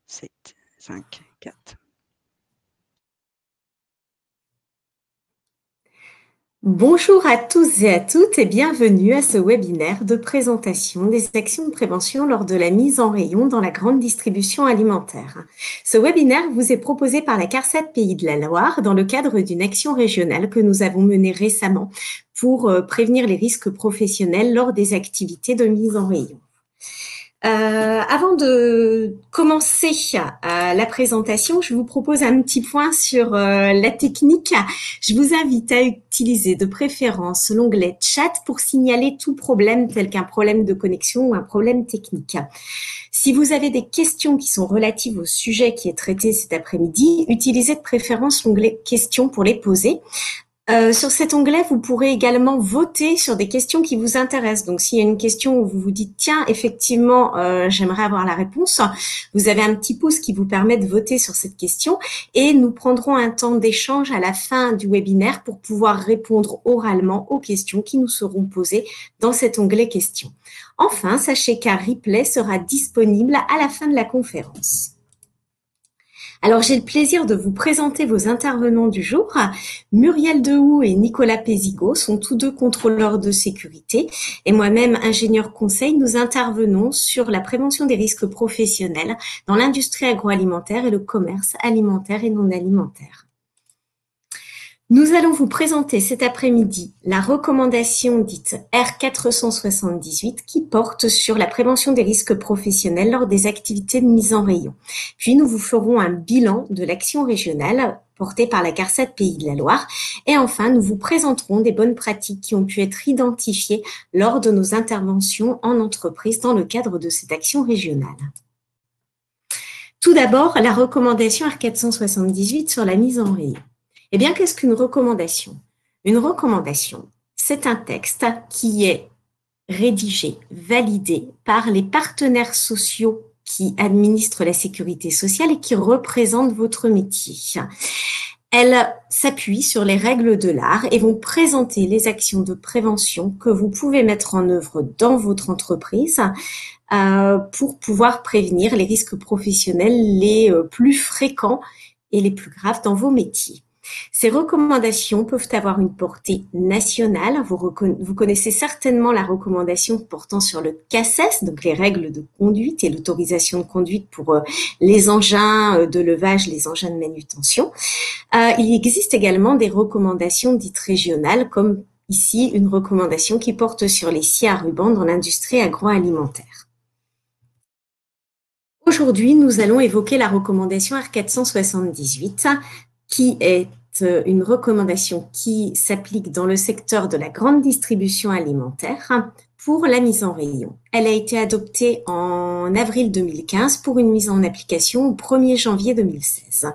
7, 5, 4. Bonjour à tous et à toutes et bienvenue à ce webinaire de présentation des actions de prévention lors de la mise en rayon dans la grande distribution alimentaire. Ce webinaire vous est proposé par la CARSAT Pays de la Loire dans le cadre d'une action régionale que nous avons menée récemment pour prévenir les risques professionnels lors des activités de mise en rayon. Avant de commencer la présentation, je vous propose un petit point sur la technique. Je vous invite à utiliser de préférence l'onglet chat pour signaler tout problème tel qu'un problème de connexion ou un problème technique. Si vous avez des questions qui sont relatives au sujet qui est traité cet après-midi, utilisez de préférence l'onglet questions pour les poser. Sur cet onglet, vous pourrez également voter sur des questions qui vous intéressent. Donc, s'il y a une question où vous vous dites, tiens, effectivement, j'aimerais avoir la réponse, vous avez un petit pouce qui vous permet de voter sur cette question et nous prendrons un temps d'échange à la fin du webinaire pour pouvoir répondre oralement aux questions qui nous seront posées dans cet onglet questions. Enfin, sachez qu'un replay sera disponible à la fin de la conférence. Alors, j'ai le plaisir de vous présenter vos intervenants du jour. Muriel Dehoux et Nicolas Pézigo sont tous deux contrôleurs de sécurité et moi-même, ingénieur conseil, nous intervenons sur la prévention des risques professionnels dans l'industrie agroalimentaire et le commerce alimentaire et non alimentaire. Nous allons vous présenter cet après-midi la recommandation dite R478 qui porte sur la prévention des risques professionnels lors des activités de mise en rayon. Puis nous vous ferons un bilan de l'action régionale portée par la CARSAT Pays de la Loire. Et enfin, nous vous présenterons des bonnes pratiques qui ont pu être identifiées lors de nos interventions en entreprise dans le cadre de cette action régionale. Tout d'abord, la recommandation R478 sur la mise en rayon. Eh bien, qu'est-ce qu'une recommandation? Une recommandation, c'est un texte qui est rédigé, validé par les partenaires sociaux qui administrent la sécurité sociale et qui représentent votre métier. Elles s'appuient sur les règles de l'art et vont présenter les actions de prévention que vous pouvez mettre en œuvre dans votre entreprise pour pouvoir prévenir les risques professionnels les plus fréquents et les plus graves dans vos métiers. Ces recommandations peuvent avoir une portée nationale. Vous connaissez certainement la recommandation portant sur le CACES, donc les règles de conduite et l'autorisation de conduite pour les engins de levage, les engins de manutention. Il existe également des recommandations dites régionales, comme ici une recommandation qui porte sur les scies à ruban dans l'industrie agroalimentaire. Aujourd'hui, nous allons évoquer la recommandation R478, qui est une recommandation qui s'applique dans le secteur de la grande distribution alimentaire pour la mise en rayon. Elle a été adoptée en avril 2015 pour une mise en application au 1er janvier 2016.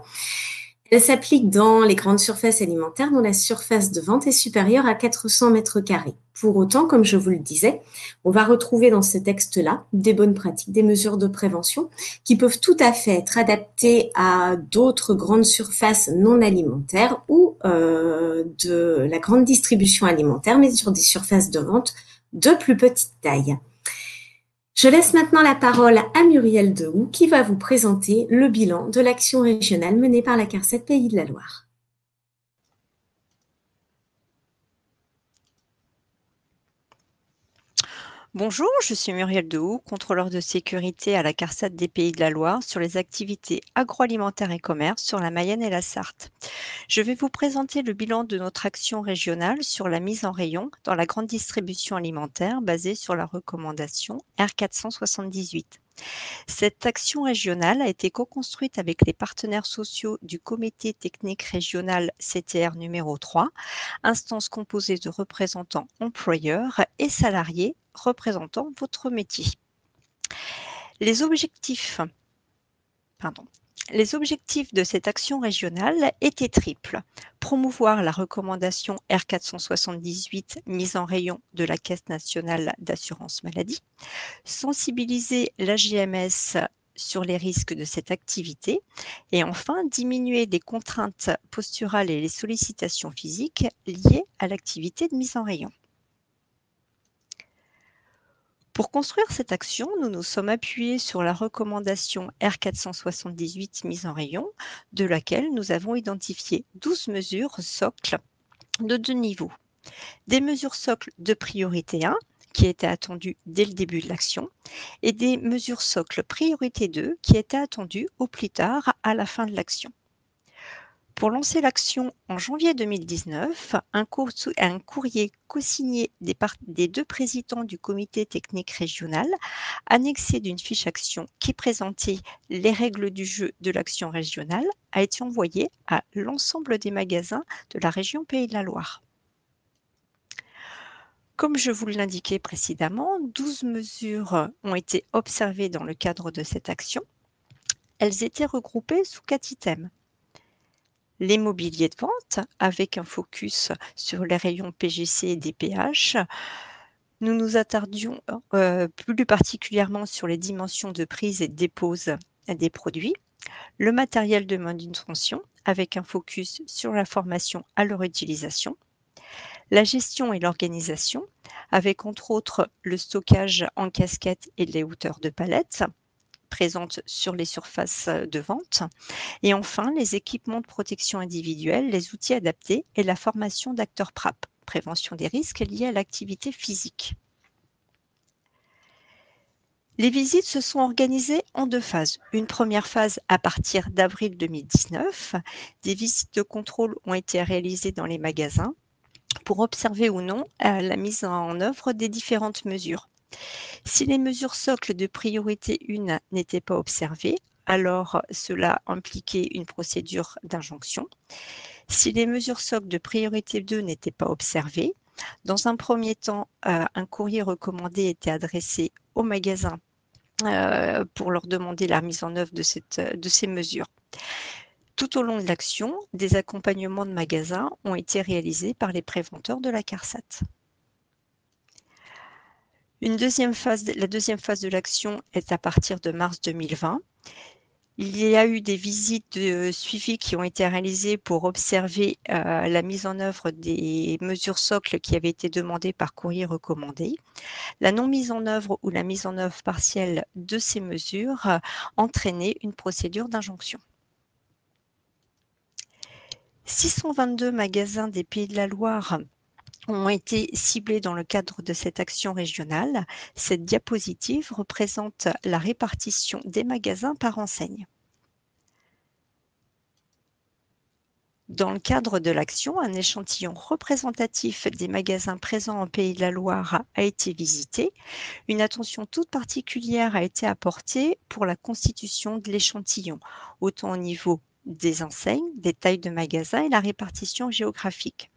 Elle s'applique dans les grandes surfaces alimentaires dont la surface de vente est supérieure à 400 mètres carrés. Pour autant, comme je vous le disais, on va retrouver dans ce texte-là des bonnes pratiques, des mesures de prévention qui peuvent tout à fait être adaptées à d'autres grandes surfaces non alimentaires ou de la grande distribution alimentaire, mais sur des surfaces de vente de plus petite taille. Je laisse maintenant la parole à Muriel Dehoux qui va vous présenter le bilan de l'action régionale menée par la CARSAT Pays de la Loire. Bonjour, je suis Muriel Dehoux, contrôleur de sécurité à la CARSAT des Pays de la Loire sur les activités agroalimentaires et commerce sur la Mayenne et la Sarthe. Je vais vous présenter le bilan de notre action régionale sur la mise en rayon dans la grande distribution alimentaire basée sur la recommandation R478. Cette action régionale a été co-construite avec les partenaires sociaux du comité technique régional CTR numéro 3, instance composée de représentants employeurs et salariés représentant votre métier. Les objectifs de cette action régionale étaient triples. Promouvoir la recommandation R478 mise en rayon de la Caisse nationale d'assurance maladie, sensibiliser l'AGMS sur les risques de cette activité et enfin diminuer les contraintes posturales et les sollicitations physiques liées à l'activité de mise en rayon. Pour construire cette action, nous nous sommes appuyés sur la recommandation R478 mise en rayon, de laquelle nous avons identifié 12 mesures socles de 2 niveaux. Des mesures socles de priorité 1, qui étaient attendues dès le début de l'action, et des mesures socles priorité 2, qui étaient attendues au plus tard à la fin de l'action. Pour lancer l'action en janvier 2019, un courrier co-signé des 2 présidents du comité technique régional, annexé d'une fiche action qui présentait les règles du jeu de l'action régionale, a été envoyé à l'ensemble des magasins de la région Pays de la Loire. Comme je vous l'indiquais précédemment, 12 mesures ont été observées dans le cadre de cette action. Elles étaient regroupées sous 4 items. Les mobiliers de vente, avec un focus sur les rayons PGC et DPH. Nous nous attardions plus particulièrement sur les dimensions de prise et de dépose des produits. Le matériel de manutention, avec un focus sur la formation à leur utilisation. La gestion et l'organisation, avec entre autres le stockage en casquette et les hauteurs de palettes présentes sur les surfaces de vente. Et enfin, les équipements de protection individuelle, les outils adaptés et la formation d'acteurs PRAP, prévention des risques liés à l'activité physique. Les visites se sont organisées en 2 phases. Une première phase à partir d'avril 2019. Des visites de contrôle ont été réalisées dans les magasins pour observer ou non la mise en œuvre des différentes mesures. Si les mesures socles de priorité 1 n'étaient pas observées, alors cela impliquait une procédure d'injonction. Si les mesures socles de priorité 2 n'étaient pas observées, dans un premier temps, un courrier recommandé était adressé au magasin pour leur demander la mise en œuvre de ces mesures. Tout au long de l'action, des accompagnements de magasins ont été réalisés par les préventeurs de la CARSAT. La deuxième phase de l'action est à partir de mars 2020. Il y a eu des visites de suivi qui ont été réalisées pour observer la mise en œuvre des mesures socles qui avaient été demandées par courrier recommandé. La non-mise en œuvre ou la mise en œuvre partielle de ces mesures entraînait une procédure d'injonction. 622 magasins des Pays de la Loire ont été ciblés dans le cadre de cette action régionale. Cette diapositive représente la répartition des magasins par enseigne. Dans le cadre de l'action, un échantillon représentatif des magasins présents en Pays de la Loire a été visité. Une attention toute particulière a été apportée pour la constitution de l'échantillon, autant au niveau des enseignes, des tailles de magasins et la répartition géographique.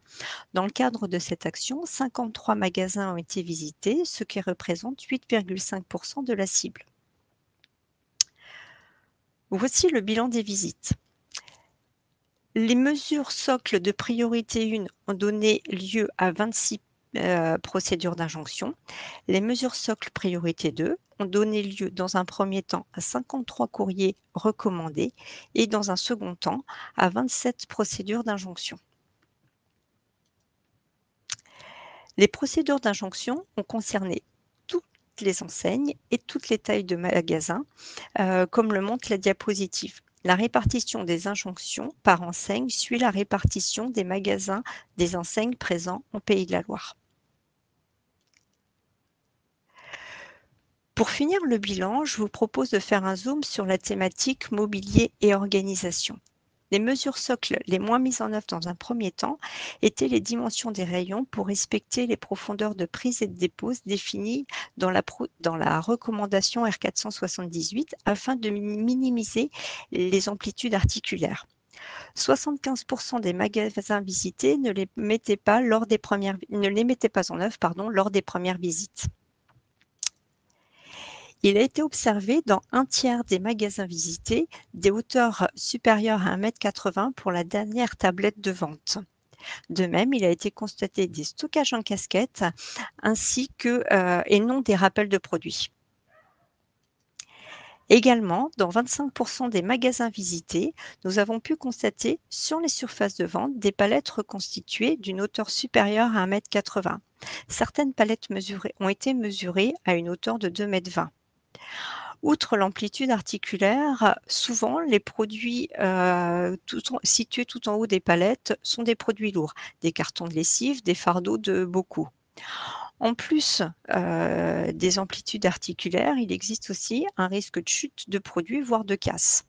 Dans le cadre de cette action, 53 magasins ont été visités, ce qui représente 8,5% de la cible. Voici le bilan des visites. Les mesures socles de priorité 1 ont donné lieu à 26 procédures d'injonction. Les mesures socles priorité 2 ont donné lieu dans un premier temps à 53 courriers recommandés et dans un second temps à 27 procédures d'injonction. Les procédures d'injonction ont concerné toutes les enseignes et toutes les tailles de magasins, comme le montre la diapositive. La répartition des injonctions par enseigne suit la répartition des magasins des enseignes présents au Pays de la Loire. Pour finir le bilan, je vous propose de faire un zoom sur la thématique mobilier et organisation. Les mesures socles les moins mises en œuvre dans un premier temps étaient les dimensions des rayons pour respecter les profondeurs de prise et de dépose définies dans la recommandation R478 afin de minimiser les amplitudes articulaires. 75% des magasins visités ne les mettaient pas en œuvre lors des premières visites. Il a été observé dans un tiers des magasins visités des hauteurs supérieures à 1,80 m pour la dernière tablette de vente. De même, il a été constaté des stockages en casquette ainsi que et non des rappels de produits. Également, dans 25% des magasins visités, nous avons pu constater sur les surfaces de vente des palettes reconstituées d'une hauteur supérieure à 1,80 m. Certaines palettes ont été mesurées à une hauteur de 2,20 m. Outre l'amplitude articulaire, souvent les produits situés tout en haut des palettes sont des produits lourds, des cartons de lessive, des fardeaux de bocaux. En plus des amplitudes articulaires, il existe aussi un risque de chute de produits, voire de casse.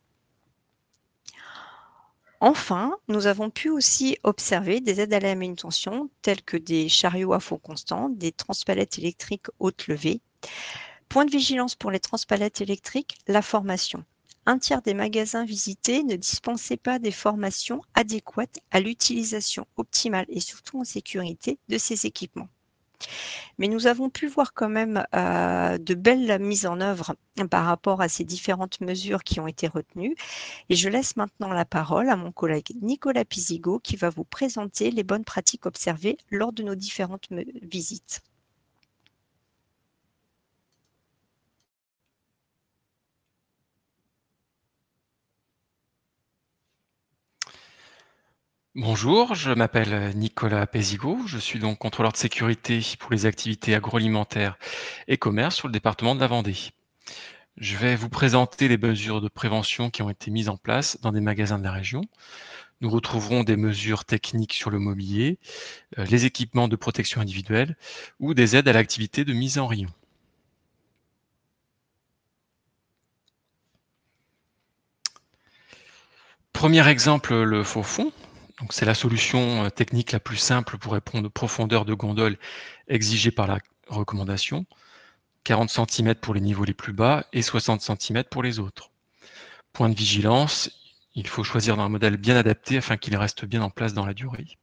Enfin, nous avons pu aussi observer des aides à la manutention telles que des chariots à fond constant, des transpalettes électriques haute levée. Point de vigilance pour les transpalettes électriques, la formation. Un tiers des magasins visités ne dispensaient pas des formations adéquates à l'utilisation optimale et surtout en sécurité de ces équipements. Mais nous avons pu voir quand même de belles mises en œuvre par rapport à ces différentes mesures qui ont été retenues. Et je laisse maintenant la parole à mon collègue Nicolas Pisigot qui va vous présenter les bonnes pratiques observées lors de nos différentes visites. Bonjour, je m'appelle Nicolas Pézigot, je suis donc contrôleur de sécurité pour les activités agroalimentaires et commerce sur le département de la Vendée. Je vais vous présenter les mesures de prévention qui ont été mises en place dans des magasins de la région. Nous retrouverons des mesures techniques sur le mobilier, les équipements de protection individuelle ou des aides à l'activité de mise en rayon. Premier exemple, le faux fond. Donc, c'est la solution technique la plus simple pour répondre aux profondeurs de gondole exigées par la recommandation. 40 cm pour les niveaux les plus bas et 60 cm pour les autres. Point de vigilance, il faut choisir un modèle bien adapté afin qu'il reste bien en place dans la durée.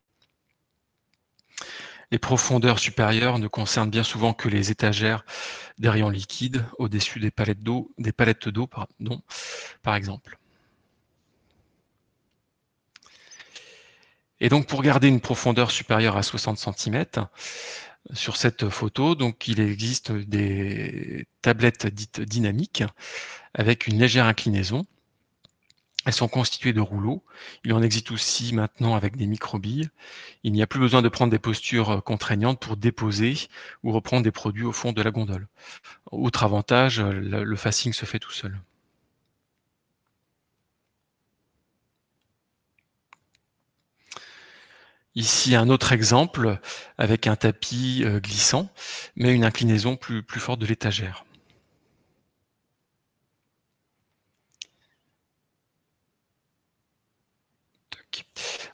Les profondeurs supérieures ne concernent bien souvent que les étagères des rayons liquides au-dessus des palettes d'eau, par exemple. Et donc pour garder une profondeur supérieure à 60 cm, sur cette photo, donc il existe des tablettes dites dynamiques avec une légère inclinaison. Elles sont constituées de rouleaux. Il en existe aussi maintenant avec des microbilles. Il n'y a plus besoin de prendre des postures contraignantes pour déposer ou reprendre des produits au fond de la gondole. Autre avantage, le facing se fait tout seul. Ici, un autre exemple avec un tapis glissant, mais une inclinaison plus forte de l'étagère.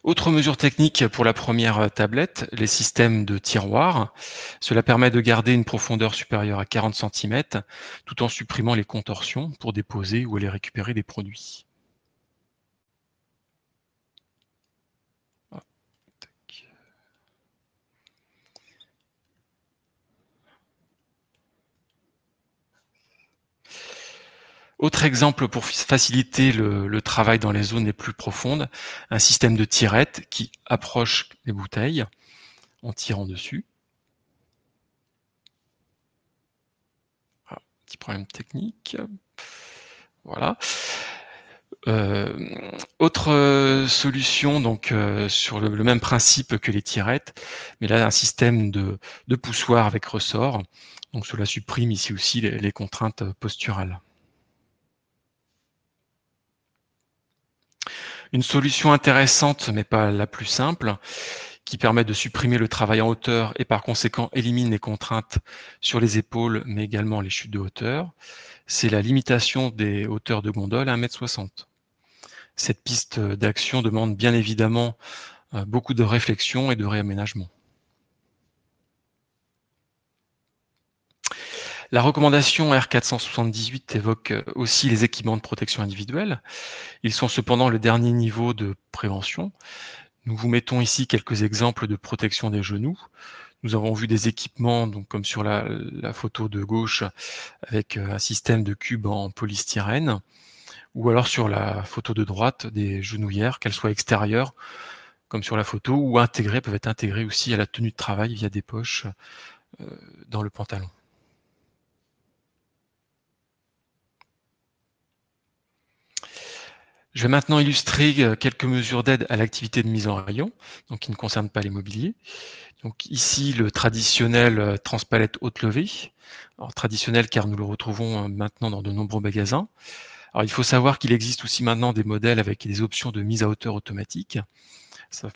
Autre mesure technique pour la première tablette, les systèmes de tiroirs. Cela permet de garder une profondeur supérieure à 40 cm tout en supprimant les contorsions pour déposer ou aller récupérer des produits. Autre exemple pour faciliter le travail dans les zones les plus profondes, un système de tirette qui approche les bouteilles en tirant dessus. Ah, petit problème technique. Voilà. Autre solution donc sur le même principe que les tirettes, mais là un système de poussoir avec ressort. Donc cela supprime ici aussi les contraintes posturales. Une solution intéressante, mais pas la plus simple, qui permet de supprimer le travail en hauteur et par conséquent élimine les contraintes sur les épaules, mais également les chutes de hauteur, c'est la limitation des hauteurs de gondole à 1,60 m. Cette piste d'action demande bien évidemment beaucoup de réflexion et de réaménagement. La recommandation R478 évoque aussi les équipements de protection individuelle. Ils sont cependant le dernier niveau de prévention. Nous vous mettons ici quelques exemples de protection des genoux. Nous avons vu des équipements, donc comme sur la photo de gauche, avec un système de cubes en polystyrène, ou alors sur la photo de droite, des genouillères, qu'elles soient extérieures, comme sur la photo, ou intégrées, peuvent être intégrées aussi à la tenue de travail via des poches dans le pantalon. Je vais maintenant illustrer quelques mesures d'aide à l'activité de mise en rayon, donc qui ne concernent pas l'immobilier. Donc ici, le traditionnel transpalette haute levée. Alors, traditionnel car nous le retrouvons maintenant dans de nombreux magasins. Alors, il faut savoir qu'il existe aussi maintenant des modèles avec des options de mise à hauteur automatique. Ça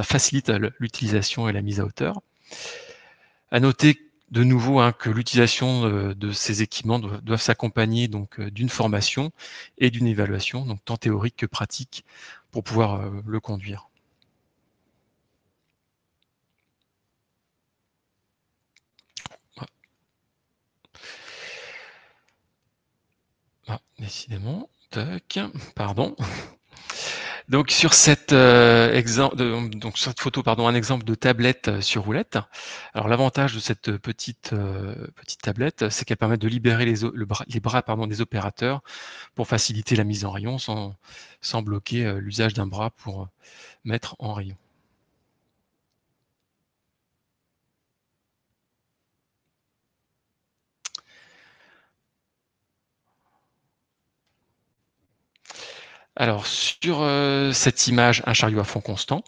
facilite l'utilisation et la mise à hauteur. À noter de nouveau que l'utilisation de ces équipements doivent s'accompagner donc d'une formation et d'une évaluation, donc tant théorique que pratique, pour pouvoir le conduire. Ah, décidément, tac, pardon. Donc sur cette photo, un exemple de tablette sur roulette. Alors l'avantage de cette petite tablette, c'est qu'elle permet de libérer les bras des opérateurs pour faciliter la mise en rayon sans bloquer l'usage d'un bras pour mettre en rayon. Alors sur cette image, un chariot à fond constant,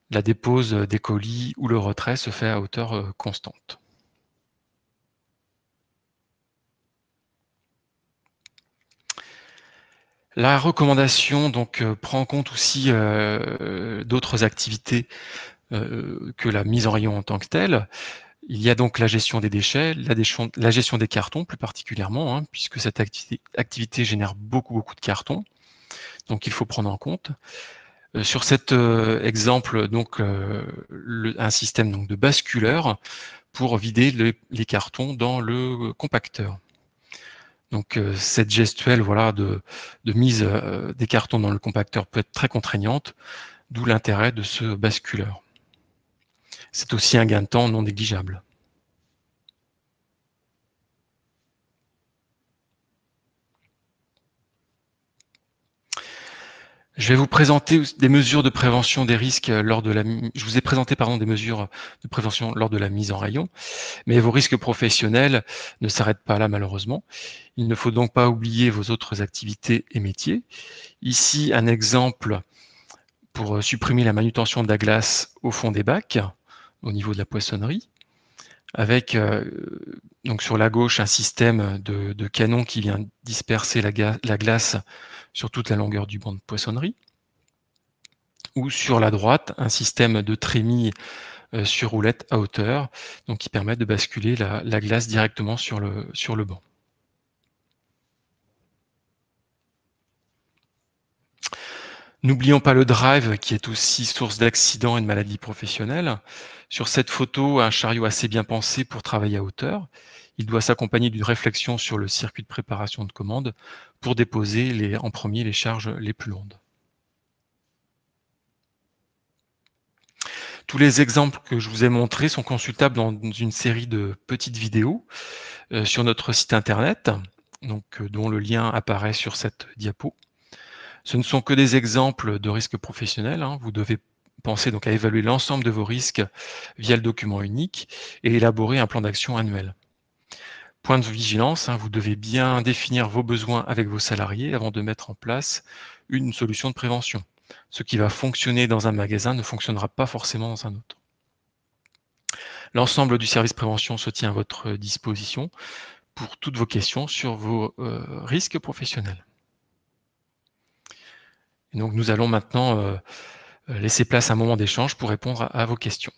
la dépose des colis ou le retrait se fait à hauteur constante. La recommandation donc prend en compte aussi d'autres activités que la mise en rayon en tant que telle. Il y a donc la gestion des déchets, la gestion des cartons plus particulièrement, puisque cette activité génère beaucoup de cartons, donc il faut prendre en compte. Sur cet exemple, donc un système donc, de basculeur pour vider les cartons dans le compacteur. Donc cette gestuelle de mise des cartons dans le compacteur peut être très contraignante, d'où l'intérêt de ce basculeur. C'est aussi un gain de temps non négligeable. Je vais vous présenter des mesures de prévention des risques lors de la. Je vous ai présenté des mesures de prévention lors de la mise en rayon, mais vos risques professionnels ne s'arrêtent pas là malheureusement. Il ne faut donc pas oublier vos autres activités et métiers. Ici, un exemple pour supprimer la manutention de la glace au fond des bacs, au niveau de la poissonnerie, avec donc sur la gauche un système de canon qui vient disperser la glace sur toute la longueur du banc de poissonnerie, ou sur la droite un système de trémie sur roulette à hauteur, donc qui permet de basculer la glace directement sur le banc. N'oublions pas le drive qui est aussi source d'accidents et de maladies professionnelles. Sur cette photo, un chariot assez bien pensé pour travailler à hauteur. Il doit s'accompagner d'une réflexion sur le circuit de préparation de commande pour déposer en premier les charges les plus lourdes. Tous les exemples que je vous ai montrés sont consultables dans une série de petites vidéos sur notre site internet, dont le lien apparaît sur cette diapo. Ce ne sont que des exemples de risques professionnels. Vous devez penser donc à évaluer l'ensemble de vos risques via le document unique et élaborer un plan d'action annuel. Point de vigilance, vous devez bien définir vos besoins avec vos salariés avant de mettre en place une solution de prévention. Ce qui va fonctionner dans un magasin ne fonctionnera pas forcément dans un autre. L'ensemble du service prévention se tient à votre disposition pour toutes vos questions sur vos risques professionnels. Et donc nous allons maintenant laisser place à un moment d'échange pour répondre à vos questions.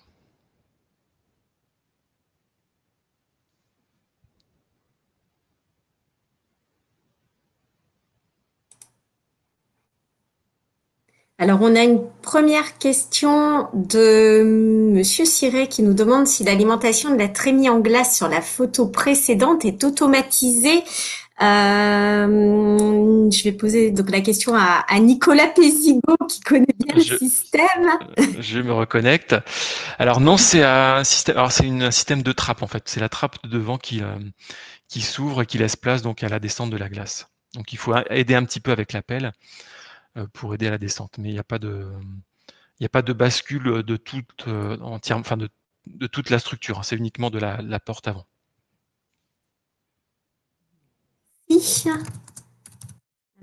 Alors, on a une première question de Monsieur Siret qui nous demande si l'alimentation de la trémie en glace sur la photo précédente est automatisée. Je vais poser donc la question à Nicolas Pézigo qui connaît bien le système. Je me reconnecte. Alors non, c'est un système. Alors c'est un système de trappe en fait. C'est la trappe de devant qui s'ouvre et qui laisse place donc à la descente de la glace. Donc il faut aider un petit peu avec la pelle pour aider à la descente, mais il n'y a pas de bascule de toute de toute la structure. C'est uniquement de la porte avant.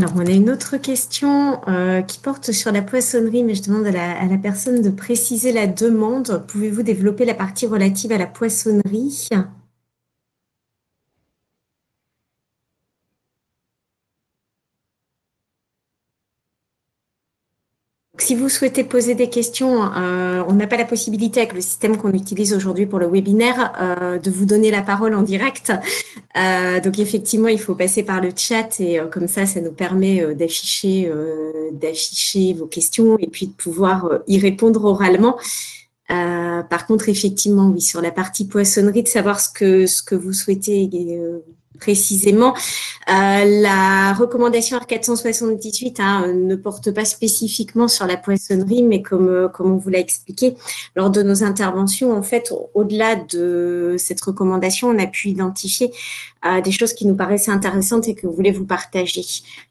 Alors, on a une autre question qui porte sur la poissonnerie, mais je demande à la personne de préciser la demande. Pouvez-vous développer la partie relative à la poissonnerie? Si vous souhaitez poser des questions, on n'a pas la possibilité avec le système qu'on utilise aujourd'hui pour le webinaire de vous donner la parole en direct. Donc effectivement, il faut passer par le chat et comme ça nous permet d'afficher vos questions et puis de pouvoir y répondre oralement. Par contre, effectivement, oui, sur la partie poissonnerie, de savoir ce que vous souhaitez précisément. La recommandation R478 ne porte pas spécifiquement sur la poissonnerie, mais comme on vous l'a expliqué lors de nos interventions, en fait, au-delà de cette recommandation, on a pu identifier des choses qui nous paraissaient intéressantes et que vous voulez vous partager.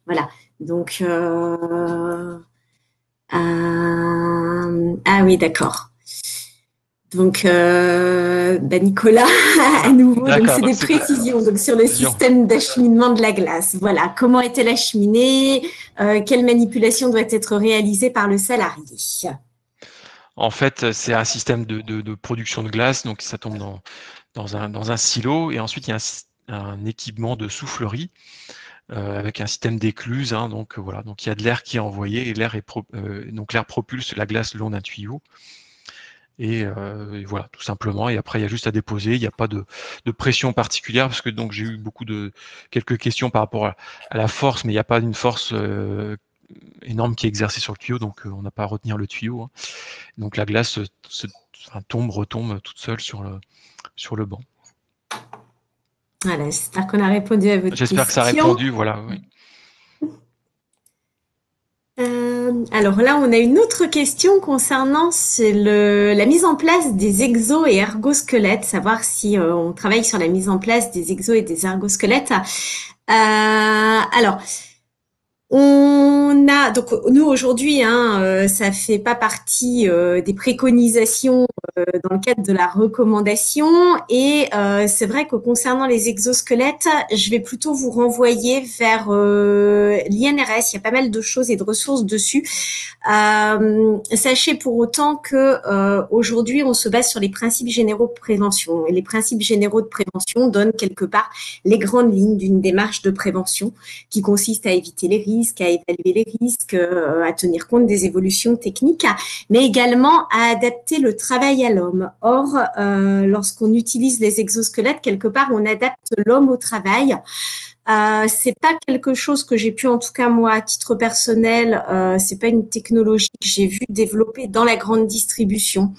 Voilà. Donc, ah oui, d'accord. Donc, Nicolas, à nouveau, donc c'est des précisions donc, sur le système d'acheminement de la glace. Voilà, comment est-elle acheminée, quelle manipulation doit être réalisée par le salarié? En fait, c'est un système de production de glace, donc ça tombe dans un silo, et ensuite il y a un équipement de soufflerie avec un système d'écluse. Donc voilà, donc il y a de l'air qui est envoyé, et l'air propulse la glace le long d'un tuyau. Et voilà, tout simplement. Et après, il y a juste à déposer. Il n'y a pas de pression particulière, parce que donc j'ai eu quelques questions par rapport à la force, mais il n'y a pas une force énorme qui est exercée sur le tuyau, donc on n'a pas à retenir le tuyau. Donc la glace retombe toute seule sur le banc. Voilà, j'espère qu'on a répondu à votre question. J'espère que ça a répondu, voilà. Oui. Alors là, on a une autre question concernant la mise en place des exos et ergosquelettes, savoir si on travaille sur la mise en place des exos et des ergosquelettes. Alors, donc nous aujourd'hui, ça fait pas partie des préconisations dans le cadre de la recommandation, et c'est vrai que concernant les exosquelettes, je vais plutôt vous renvoyer vers l'INRS. Il y a pas mal de choses et de ressources dessus. Sachez pour autant que aujourd'hui, on se base sur les principes généraux de prévention, et les principes généraux de prévention donnent quelque part les grandes lignes d'une démarche de prévention qui consiste à éviter les risques, à évaluer les risques, à tenir compte des évolutions techniques, mais également à adapter le travail à l'homme. Or, lorsqu'on utilise les exosquelettes, quelque part, on adapte l'homme au travail. C'est pas quelque chose que j'ai pu, en tout cas moi, à titre personnel, c'est pas une technologie que j'ai vu développer dans la grande distribution.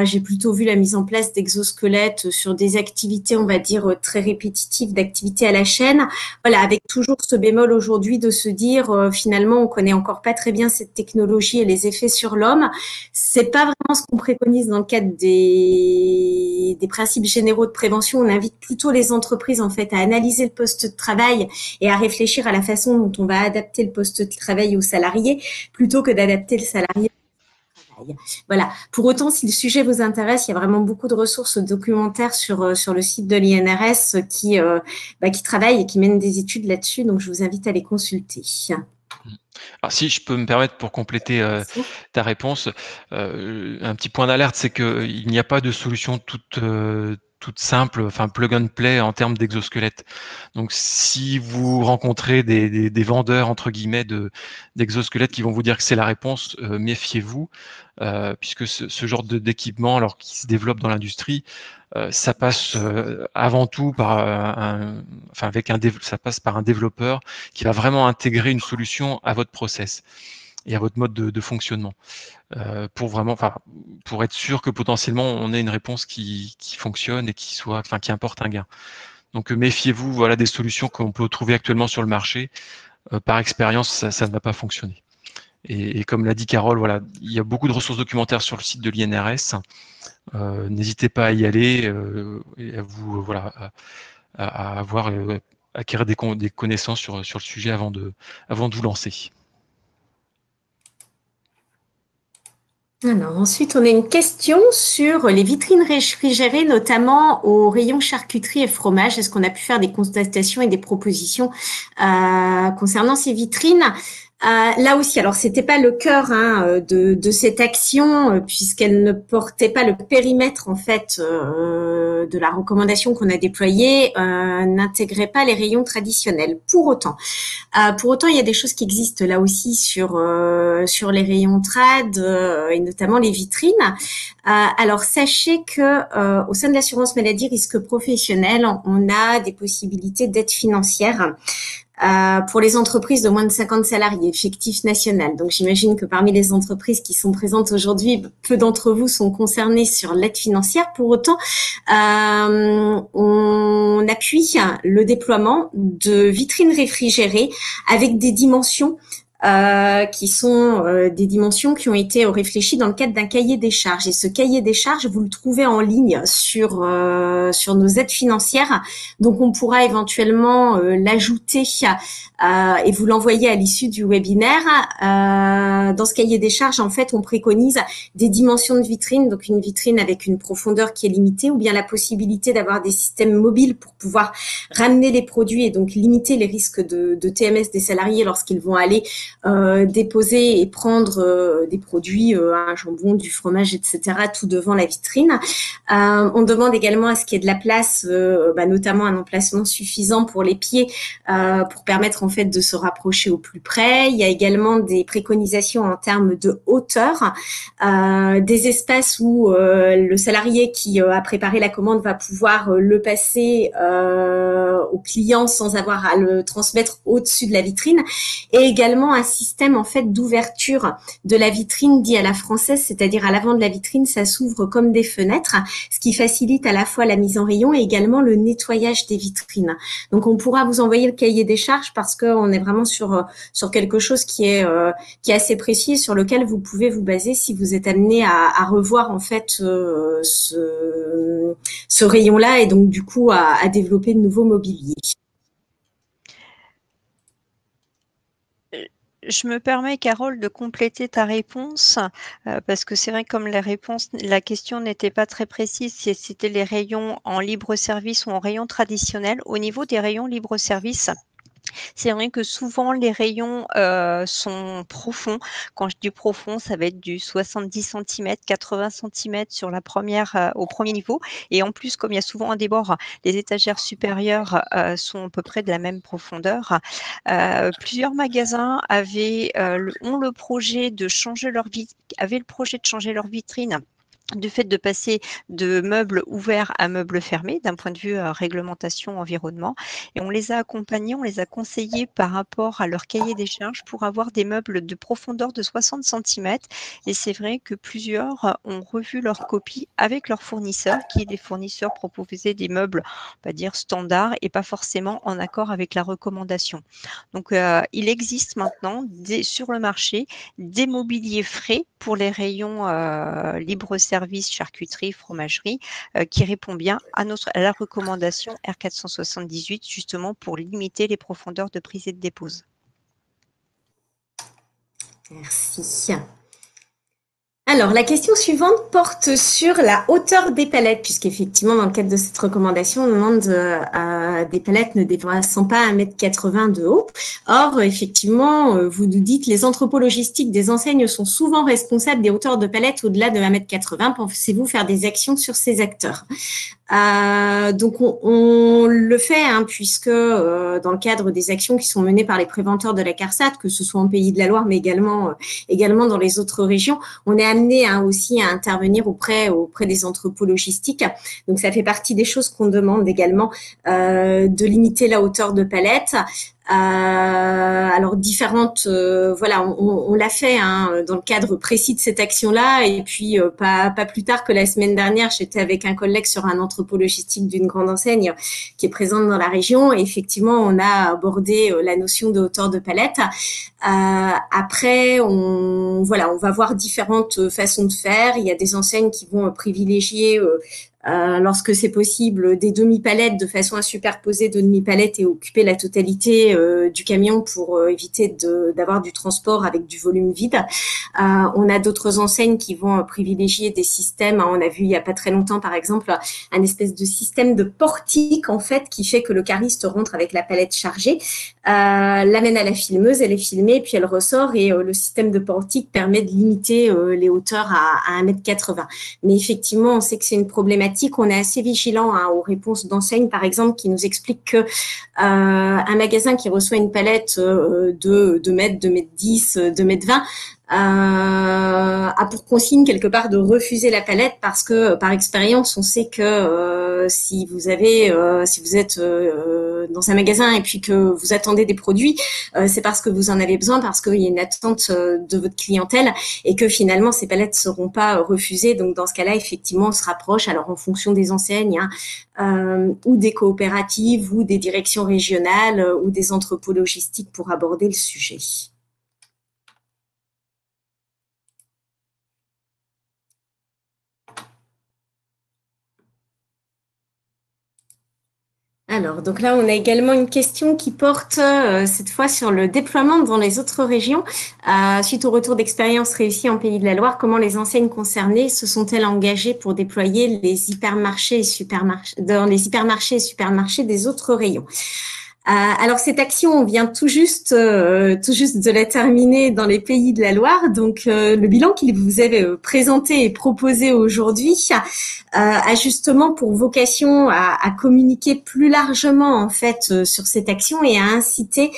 J'ai plutôt vu la mise en place d'exosquelettes sur des activités, on va dire, très répétitives, d'activités à la chaîne. Voilà, avec toujours ce bémol aujourd'hui de se dire, finalement, on connaît encore pas très bien cette technologie et les effets sur l'homme. C'est pas vraiment ce qu'on préconise dans le cadre des principes généraux de prévention. On invite plutôt les entreprises, en fait, à analyser le poste de travail et à réfléchir à la façon dont on va adapter le poste de travail aux salariés plutôt que d'adapter le salarié au travail. Voilà. Pour autant, si le sujet vous intéresse, il y a vraiment beaucoup de ressources documentaires sur le site de l'INRS qui travaillent et qui mènent des études là-dessus. Donc, je vous invite à les consulter. Alors, si je peux me permettre pour compléter ta réponse, un petit point d'alerte, c'est qu'il n'y a pas de solution toute simple, enfin plug and play en termes d'exosquelette. Donc si vous rencontrez des vendeurs entre guillemets d'exosquelettes qui vont vous dire que c'est la réponse, méfiez-vous, puisque ce genre d'équipement, alors qu'il se développe dans l'industrie, ça passe avant tout par ça passe par un développeur qui va vraiment intégrer une solution à votre process et à votre mode de fonctionnement, pour être sûr que potentiellement on ait une réponse qui fonctionne et qui apporte un gain. Donc méfiez-vous, voilà, des solutions qu'on peut trouver actuellement sur le marché. Par expérience, ça ne va pas fonctionner. Et comme l'a dit Carole, voilà, il y a beaucoup de ressources documentaires sur le site de l'INRS. N'hésitez pas à y aller et à vous à acquérir des connaissances sur le sujet avant de vous lancer. Alors, ensuite, on a une question sur les vitrines réfrigérées, notamment au rayon charcuterie et fromage. Est-ce qu'on a pu faire des constatations et des propositions concernant ces vitrines? Là aussi, alors c'était pas le cœur de cette action puisqu'elle ne portait pas le périmètre en fait de la recommandation qu'on a déployée, n'intégrait pas les rayons traditionnels. Pour autant, il y a des choses qui existent là aussi sur les rayons trad et notamment les vitrines. Alors sachez que au sein de l'assurance maladie risque professionnel, on a des possibilités d'aide financière pour les entreprises de moins de 50 salariés, effectif national. Donc, j'imagine que parmi les entreprises qui sont présentes aujourd'hui, peu d'entre vous sont concernés sur l'aide financière. Pour autant, on appuie le déploiement de vitrines réfrigérées avec des dimensions qui sont des dimensions qui ont été réfléchies dans le cadre d'un cahier des charges. Et ce cahier des charges, vous le trouvez en ligne sur nos aides financières. Donc, on pourra éventuellement l'ajouter et vous l'envoyer à l'issue du webinaire. Dans ce cahier des charges, en fait, on préconise des dimensions de vitrine, donc une vitrine avec une profondeur qui est limitée, ou bien la possibilité d'avoir des systèmes mobiles pour pouvoir ramener les produits et donc limiter les risques de TMS des salariés lorsqu'ils vont aller déposer et prendre des produits, un jambon, du fromage, etc., tout devant la vitrine. On demande également à ce qu'il y ait de la place, notamment un emplacement suffisant pour les pieds, pour permettre en fait de se rapprocher au plus près. Il y a également des préconisations en termes de hauteur, des espaces où le salarié qui a préparé la commande va pouvoir le passer au client sans avoir à le transmettre au-dessus de la vitrine, et également un système en fait d'ouverture de la vitrine dit à la française, c'est-à-dire à l'avant de la vitrine, ça s'ouvre comme des fenêtres, ce qui facilite à la fois la mise en rayon et également le nettoyage des vitrines. Donc on pourra vous envoyer le cahier des charges parce qu'on est vraiment sur quelque chose qui est assez précis, sur lequel vous pouvez vous baser si vous êtes amené à revoir en fait ce rayon-là, et donc du coup à développer de nouveaux mobiliers. Je me permets, Carole, de compléter ta réponse parce que c'est vrai que comme la question n'était pas très précise, si c'était les rayons en libre service ou en rayons traditionnels. Au niveau des rayons libre service, c'est vrai que souvent les rayons sont profonds. Quand je dis profond, ça va être du 70 cm, 80 cm sur au premier niveau. Et en plus, comme il y a souvent un débord, les étagères supérieures sont à peu près de la même profondeur. Plusieurs magasins ont le projet de changer leur vitrine, du fait de passer de meubles ouverts à meubles fermés d'un point de vue réglementation, environnement. Et on les a accompagnés, on les a conseillés par rapport à leur cahier des charges pour avoir des meubles de profondeur de 60 cm. Et c'est vrai que plusieurs ont revu leur copie avec leurs fournisseurs, les fournisseurs proposaient des meubles, on va dire, standards et pas forcément en accord avec la recommandation. Donc, il existe maintenant sur le marché des mobiliers frais pour les rayons libre-service, charcuterie, fromagerie, qui répond bien à la recommandation R478, justement pour limiter les profondeurs de prise et de dépose. Merci. Alors, la question suivante porte sur la hauteur des palettes, puisqu'effectivement, dans le cadre de cette recommandation, on demande des palettes ne dépassant pas 1,80 m de haut. Or, effectivement, vous nous dites, les entrepôts logistiques des enseignes sont souvent responsables des hauteurs de palettes au-delà de 1,80 m. Pensez-vous faire des actions sur ces acteurs? Donc, on le fait, puisque dans le cadre des actions qui sont menées par les préventeurs de la CARSAT, que ce soit en Pays de la Loire, mais également dans les autres régions, on est amené aussi à intervenir auprès des entrepôts logistiques. Donc, ça fait partie des choses qu'on demande également, de limiter la hauteur de palette. Alors différentes, on l'a fait dans le cadre précis de cette action-là, et puis pas plus tard que la semaine dernière, j'étais avec un collègue sur un entrepôt logistique d'une grande enseigne qui est présente dans la région, et effectivement on a abordé la notion de hauteur de palette. Après, on va voir différentes façons de faire. Il y a des enseignes qui vont privilégier lorsque c'est possible, des demi-palettes de façon à superposer deux demi-palettes et occuper la totalité du camion pour éviter d'avoir du transport avec du volume vide. On a d'autres enseignes qui vont privilégier des systèmes. On a vu il y a pas très longtemps, par exemple, un espèce de système de portique en fait qui fait que le cariste rentre avec la palette chargée, l'amène à la filmeuse, elle est filmée, puis elle ressort et le système de portique permet de limiter les hauteurs à 1,80 m. Mais effectivement, on sait que c'est une problématique. On est assez vigilant aux réponses d'enseignes, par exemple, qui nous expliquent que un magasin qui reçoit une palette de 2 mètres, 2 mètres 10, 2 mètres 20 a pour consigne quelque part de refuser la palette parce que par expérience on sait que si vous êtes dans un magasin et puis que vous attendez des produits, c'est parce que vous en avez besoin, parce qu'il y a une attente de votre clientèle et que finalement ces palettes seront pas refusées. Donc dans ce cas-là, effectivement, on se rapproche alors en fonction des enseignes ou des coopératives ou des directions régionales ou des entrepôts logistiques pour aborder le sujet. Alors, donc là, on a également une question qui porte cette fois sur le déploiement dans les autres régions. Suite au retour d'expérience réussi en Pays de la Loire, comment les enseignes concernées se sont-elles engagées pour déployer les hypermarchés dans les hypermarchés et supermarchés des autres rayons? Alors cette action, on vient tout juste de la terminer dans les Pays de la Loire. Donc le bilan qu'il vous est présenté et proposé aujourd'hui a justement pour vocation à communiquer plus largement en fait sur cette action et à inciter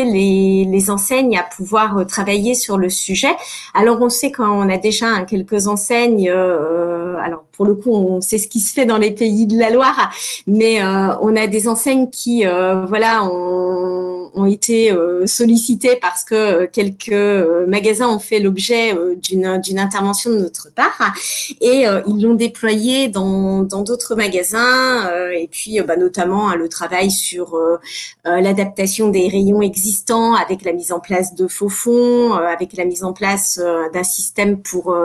les enseignes à pouvoir travailler sur le sujet. Alors on sait qu'on a déjà quelques enseignes. Alors pour le coup, on sait ce qui se fait dans les Pays de la Loire, mais on a des enseignes qui ont été sollicitées parce que quelques magasins ont fait l'objet d'une intervention de notre part et ils l'ont déployé dans d'autres magasins et puis notamment le travail sur l'adaptation des rayons existants avec la mise en place de faux fonds, avec la mise en place d'un système pour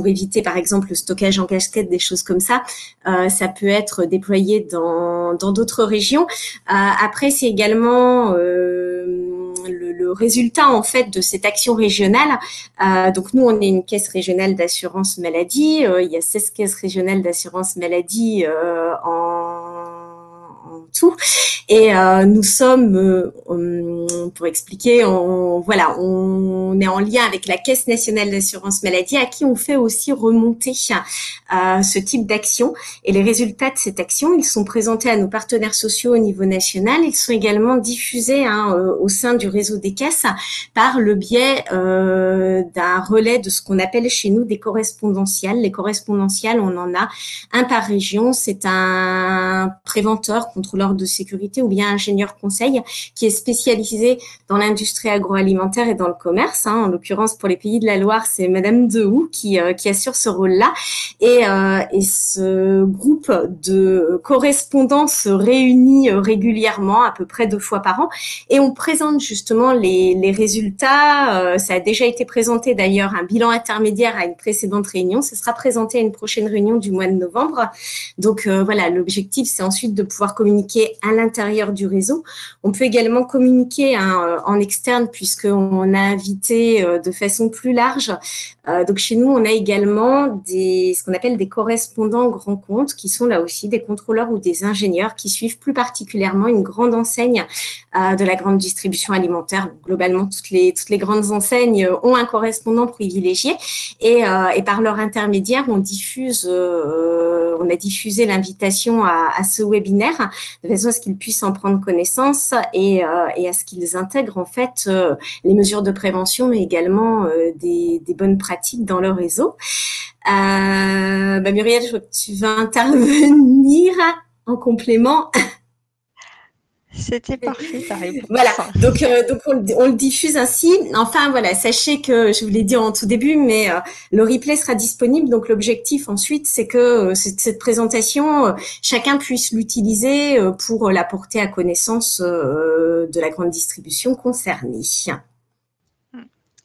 éviter par exemple le stockage en casquette, des choses comme ça. Ça peut être déployé dans d'autres régions. Après, c'est également le résultat en fait de cette action régionale. Donc nous, on est une caisse régionale d'assurance maladie. Il y a 16 caisses régionales d'assurance maladie en tout. Et nous sommes, pour expliquer, on est en lien avec la Caisse nationale d'assurance maladie à qui on fait aussi remonter ce type d'action. Et les résultats de cette action, ils sont présentés à nos partenaires sociaux au niveau national. Ils sont également diffusés au sein du réseau des caisses par le biais d'un relais de ce qu'on appelle chez nous des correspondentiels. Les correspondentiels, on en a un par région. C'est un préventeur, contrôleur de sécurité ou bien ingénieur conseil qui est spécialisé dans l'industrie agroalimentaire et dans le commerce. En l'occurrence, pour les Pays de la Loire, c'est Madame Dehoux qui assure ce rôle-là. Et ce groupe de correspondants se réunit régulièrement, à peu près 2 fois par an, et on présente justement les résultats. Ça a déjà été présenté d'ailleurs, un bilan intermédiaire à une précédente réunion. Ce sera présenté à une prochaine réunion du mois de novembre. Donc voilà, l'objectif, c'est ensuite de pouvoir communiquer à l'intérieur du réseau. On peut également communiquer en externe puisqu'on a invité de façon plus large. Donc chez nous, on a également ce qu'on appelle des correspondants grands comptes qui sont là aussi des contrôleurs ou des ingénieurs qui suivent plus particulièrement une grande enseigne de la grande distribution alimentaire. Donc, globalement, toutes les grandes enseignes ont un correspondant privilégié et par leur intermédiaire, on a diffusé l'invitation à ce webinaire de façon à ce qu'ils puissent en prendre connaissance et à ce qu'ils intègrent en fait les mesures de prévention, mais également des bonnes pratiques dans leur réseau. Muriel, je crois que tu vas intervenir en complément. C'était parfait, ta réponse. Voilà, donc on le diffuse ainsi. Enfin voilà, sachez que je vous l'ai dit en tout début, mais le replay sera disponible. Donc l'objectif ensuite, c'est que cette présentation, chacun puisse l'utiliser pour la porter à connaissance de la grande distribution concernée.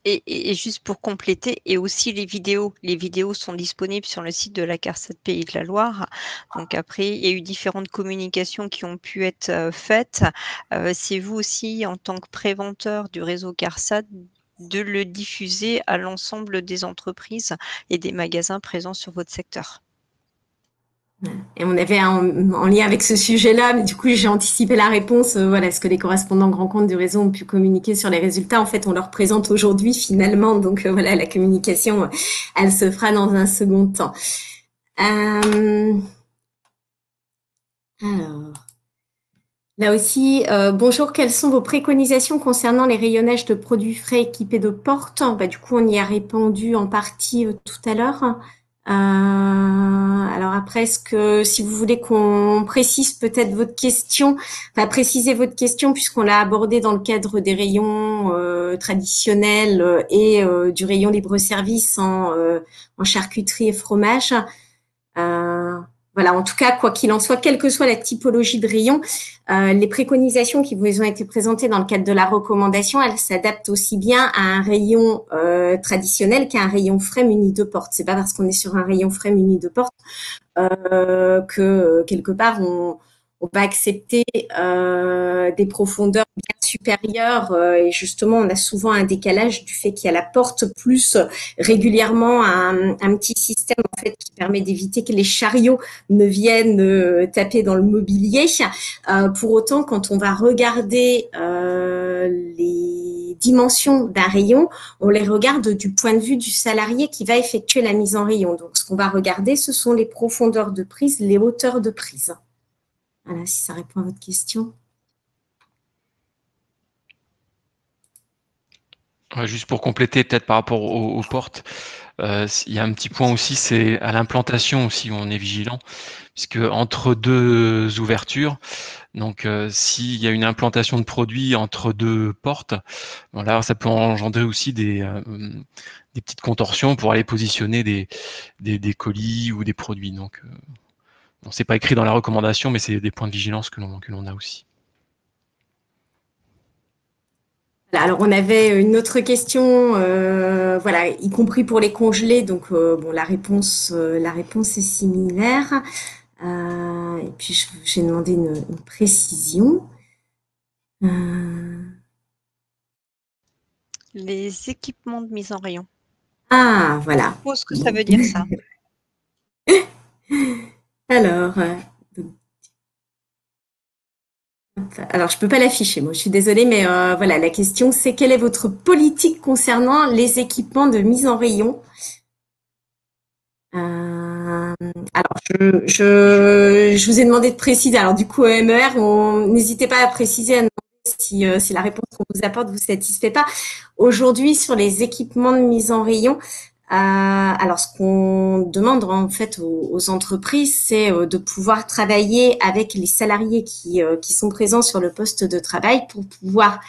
Et juste pour compléter, et aussi les vidéos. Les vidéos sont disponibles sur le site de la CARSAT Pays de la Loire. Donc après, il y a eu différentes communications qui ont pu être faites. C'est vous aussi, en tant que préventeur du réseau CARSAT, de le diffuser à l'ensemble des entreprises et des magasins présents sur votre secteur. Et on avait en lien avec ce sujet-là, mais du coup, j'ai anticipé la réponse. Voilà, ce que les correspondants grands comptes du réseau ont pu communiquer sur les résultats, en fait, on leur présente aujourd'hui finalement. Donc voilà, la communication, elle se fera dans un second temps. Alors, là aussi, bonjour, quelles sont vos préconisations concernant les rayonnages de produits frais équipés de portes? Bah, du coup, on y a répondu en partie tout à l'heure. Alors après, est-ce que si vous voulez qu'on précise peut-être votre question, enfin préciser votre question puisqu'on l'a abordé dans le cadre des rayons traditionnels et du rayon libre-service en charcuterie et fromage. Voilà, en tout cas, quoi qu'il en soit, quelle que soit la typologie de rayon, les préconisations qui vous ont été présentées dans le cadre de la recommandation, elles s'adaptent aussi bien à un rayon traditionnel qu'à un rayon frais muni de portes. C'est pas parce qu'on est sur un rayon frais muni de portes que quelque part on va accepter des profondeurs bien supérieures et justement on a souvent un décalage du fait qu'il y a la porte plus régulièrement un petit système en fait qui permet d'éviter que les chariots ne viennent taper dans le mobilier. Pour autant, quand on va regarder les dimensions d'un rayon, on les regarde du point de vue du salarié qui va effectuer la mise en rayon. Donc, ce qu'on va regarder, ce sont les profondeurs de prise, les hauteurs de prise. Voilà, si ça répond à votre question. Juste pour compléter, peut-être par rapport aux portes, il y a un petit point aussi, c'est à l'implantation aussi où on est vigilant, puisque entre deux ouvertures, donc s'il y a une implantation de produit entre deux portes, voilà, ça peut engendrer aussi des petites contorsions pour aller positionner des colis ou des produits. Donc, bon, c'est pas écrit dans la recommandation, mais c'est des points de vigilance que l'on a aussi. Alors, on avait une autre question, voilà, y compris pour les congelés. Donc, bon, la réponse est similaire. Et puis, j'ai demandé une précision. Les équipements de mise en rayon. Ah, voilà. Je suppose que ça veut dire ça. Alors, je peux pas l'afficher, moi, je suis désolée, mais voilà, la question, c'est quelle est votre politique concernant les équipements de mise en rayon? Alors, je vous ai demandé de préciser. Alors, du coup, MER, n'hésitez pas à préciser, à demander si la réponse qu'on vous apporte vous satisfait pas. Aujourd'hui, sur les équipements de mise en rayon, alors, ce qu'on demande en fait aux entreprises, c'est de pouvoir travailler avec les salariés qui sont présents sur le poste de travail pour pouvoir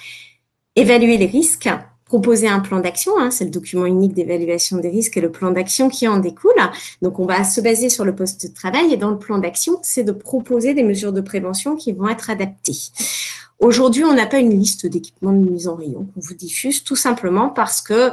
évaluer les risques, proposer un plan d'action, hein, c'est le document unique d'évaluation des risques et le plan d'action qui en découle. Donc, on va se baser sur le poste de travail et dans le plan d'action, c'est de proposer des mesures de prévention qui vont être adaptées. Aujourd'hui, on n'a pas une liste d'équipements de mise en rayon qu'on vous diffuse, tout simplement parce que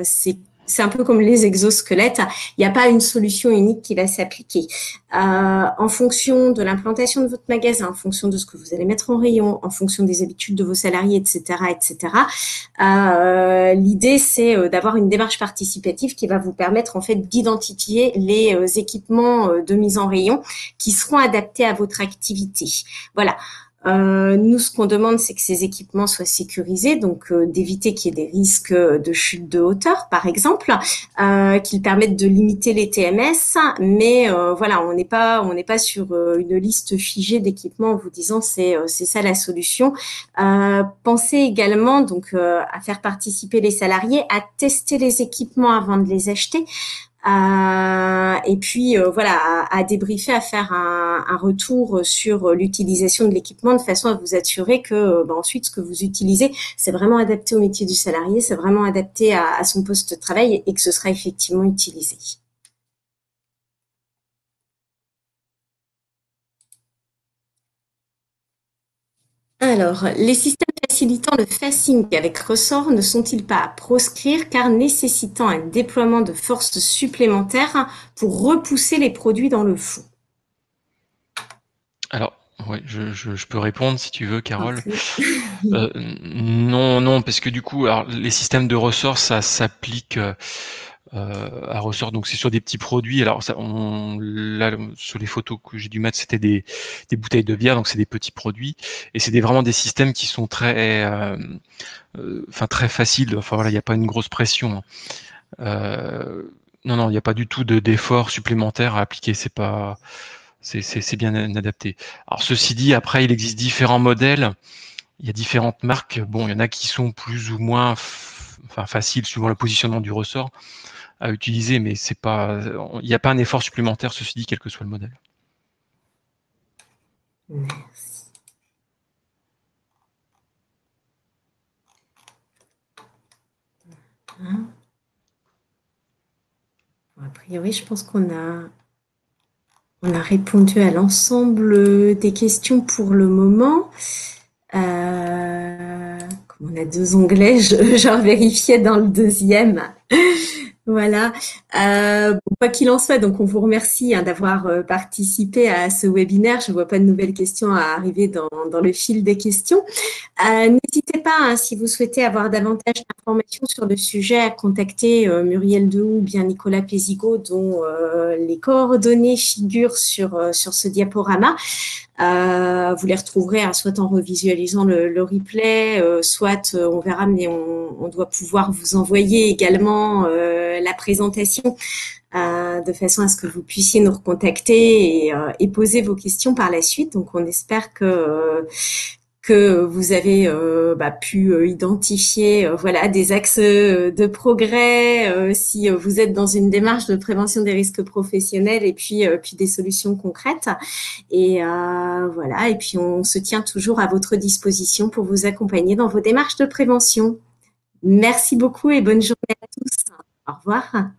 c'est un peu comme les exosquelettes, il n'y a pas une solution unique qui va s'appliquer. En fonction de l'implantation de votre magasin, en fonction de ce que vous allez mettre en rayon, en fonction des habitudes de vos salariés, etc., l'idée, c'est d'avoir une démarche participative qui va vous permettre en fait d'identifier les équipements de mise en rayon qui seront adaptés à votre activité. Voilà. Nous, ce qu'on demande, c'est que ces équipements soient sécurisés, donc d'éviter qu'il y ait des risques de chute de hauteur, par exemple, qu'ils permettent de limiter les TMS. Mais voilà, on n'est pas sur une liste figée d'équipements en vous disant c'est ça la solution. Pensez également donc à faire participer les salariés à tester les équipements avant de les acheter. Et puis voilà, à débriefer, à faire un retour sur l'utilisation de l'équipement de façon à vous assurer que ensuite ce que vous utilisez, c'est vraiment adapté au métier du salarié, c'est vraiment adapté à son poste de travail et que ce sera effectivement utilisé. Alors, les systèmes facilitant le facing avec ressort ne sont-ils pas à proscrire car nécessitant un déploiement de forces supplémentaires pour repousser les produits dans le fond? Alors, ouais, je peux répondre si tu veux, Carole. Ok. Non, parce que du coup, alors, les systèmes de ressort, ça s'applique à ressort, donc c'est sur des petits produits. Alors là, sur les photos que j'ai dû mettre, c'était des bouteilles de bière, donc c'est des petits produits, et c'est vraiment des systèmes qui sont très, très faciles. Enfin voilà, il n'y a pas une grosse pression. Non, il n'y a pas du tout d'effort supplémentaire à appliquer. C'est pas, c'est bien adapté. Alors ceci dit, après, il existe différents modèles. Il y a différentes marques. Bon, il y en a qui sont plus ou moins faciles suivant le positionnement du ressort à utiliser, mais c'est pas, il n'y a pas un effort supplémentaire, ceci dit, quel que soit le modèle. Merci. Bon, a priori, je pense qu'on a répondu à l'ensemble des questions pour le moment. Comme on a 2 onglets, j'en vérifiais dans le deuxième. Voilà. Quoi qu'il en soit, donc on vous remercie d'avoir participé à ce webinaire. Je ne vois pas de nouvelles questions à arriver dans le fil des questions. N'hésitez pas, si vous souhaitez avoir davantage d'informations sur le sujet, à contacter Muriel Dehoux ou bien Nicolas Pézigo, dont les coordonnées figurent sur ce diaporama. Vous les retrouverez soit en revisualisant le replay, soit on verra, mais on doit pouvoir vous envoyer également la présentation de façon à ce que vous puissiez nous recontacter et poser vos questions par la suite. Donc, on espère que vous avez pu identifier voilà des axes de progrès si vous êtes dans une démarche de prévention des risques professionnels et puis des solutions concrètes et voilà, et puis on se tient toujours à votre disposition pour vous accompagner dans vos démarches de prévention. Merci beaucoup et bonne journée à tous. Au revoir.